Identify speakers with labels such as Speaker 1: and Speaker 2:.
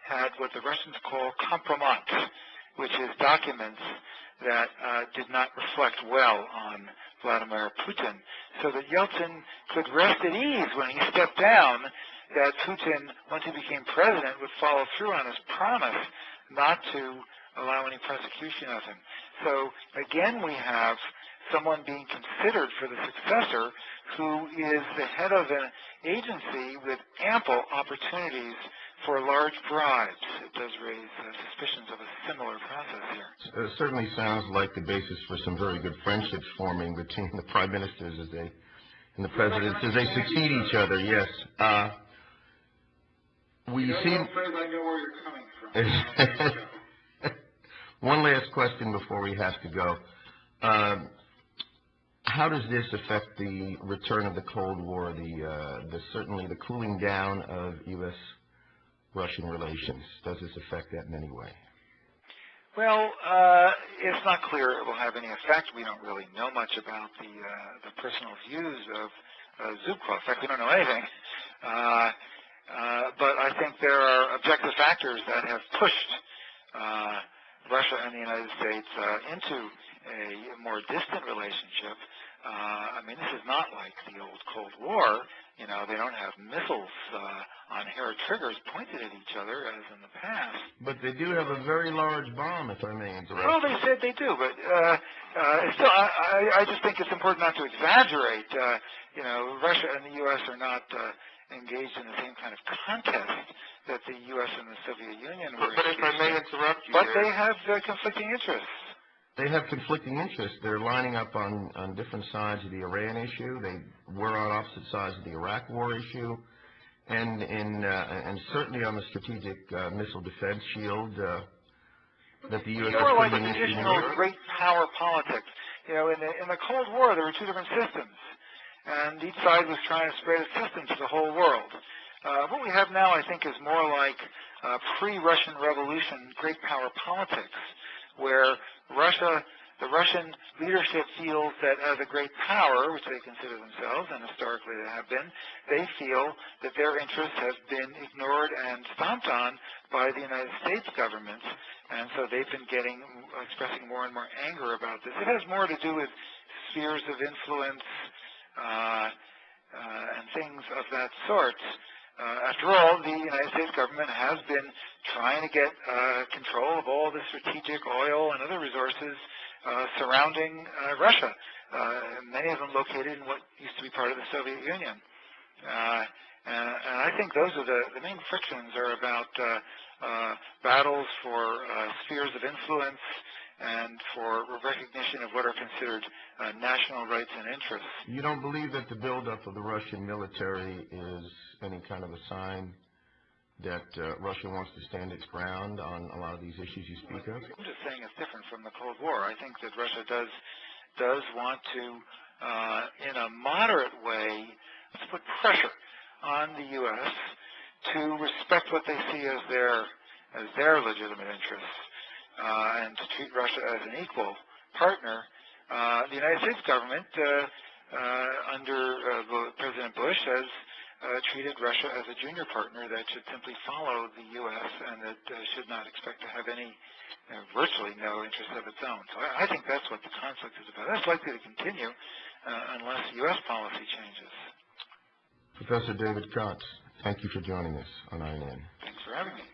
Speaker 1: had what the Russians call kompromat, which is documents that did not reflect well on Vladimir Putin, so that Yeltsin could rest at ease when he stepped down that Putin, once he became president, would follow through on his promise not to allow any prosecution of him. So again, we have someone being considered for the successor who is the head of an agency with ample opportunities for large bribes. It does raise suspicions of a similar process here.
Speaker 2: It certainly sounds like the basis for some very good friendships forming between the prime ministers and the presidents as they succeed each other. Yes.
Speaker 1: I'm afraid I know where you're coming from.
Speaker 2: One last question before we have to go. How does this affect the return of the Cold War, certainly the cooling down of U.S.-Russian relations? Does this affect that in any way?
Speaker 1: Well, it's not clear it will have any effect. We don't really know much about the personal views of Zhukov. In fact, we don't know anything. But I think there are objective factors that have pushed Russia and the United States into a more distant relationship. I mean, this is not like the old Cold War. You know, they don't have missiles on hair triggers pointed at each other as in the past.
Speaker 2: But they do have a very large bomb, if I may interrupt.
Speaker 1: Well, they said they do, but still, I just think it's important not to exaggerate. You know, Russia and the U.S. are not engaged in the same kind of contest that the U.S. and the Soviet Union were.
Speaker 2: But if I may interrupt you,
Speaker 1: but they have conflicting interests.
Speaker 2: They have conflicting interests. They're lining up on different sides of the Iran issue. They were on opposite sides of the Iraq war issue, and certainly on the strategic missile defense shield that the U.S.
Speaker 1: More like traditional great power politics. You know, in the Cold War, there were two different systems, and each side was trying to spread its system to the whole world. What we have now, I think, is more like pre-Russian Revolution great power politics, where the Russian leadership feels that as a great power, which they consider themselves, and historically they have been, they feel that their interests have been ignored and stomped on by the United States governments, and so they've been expressing more and more anger about this. It has more to do with spheres of influence and things of that sort. After all, the United States government has been trying to get control of all the strategic oil and other resources surrounding Russia, many of them located in what used to be part of the Soviet Union. And I think those are the main frictions are about battles for spheres of influence and for recognition of what are considered national rights and interests.
Speaker 2: You don't believe that the buildup of the Russian military is any kind of a sign that Russia wants to stand its ground on a lot of these issues you speak of?
Speaker 1: I'm just saying it's different from the Cold War. I think that Russia does want to, in a moderate way, put pressure on the U.S. to respect what they see as their legitimate interests. And to treat Russia as an equal partner. The United States government, under President Bush, has treated Russia as a junior partner that should simply follow the U.S. and that should not expect to have any, virtually no interest of its own. So I think that's what the conflict is about. That's likely to continue unless U.S. policy changes.
Speaker 2: Professor David Kotz, thank you for joining us on INN.
Speaker 1: Thanks for having me.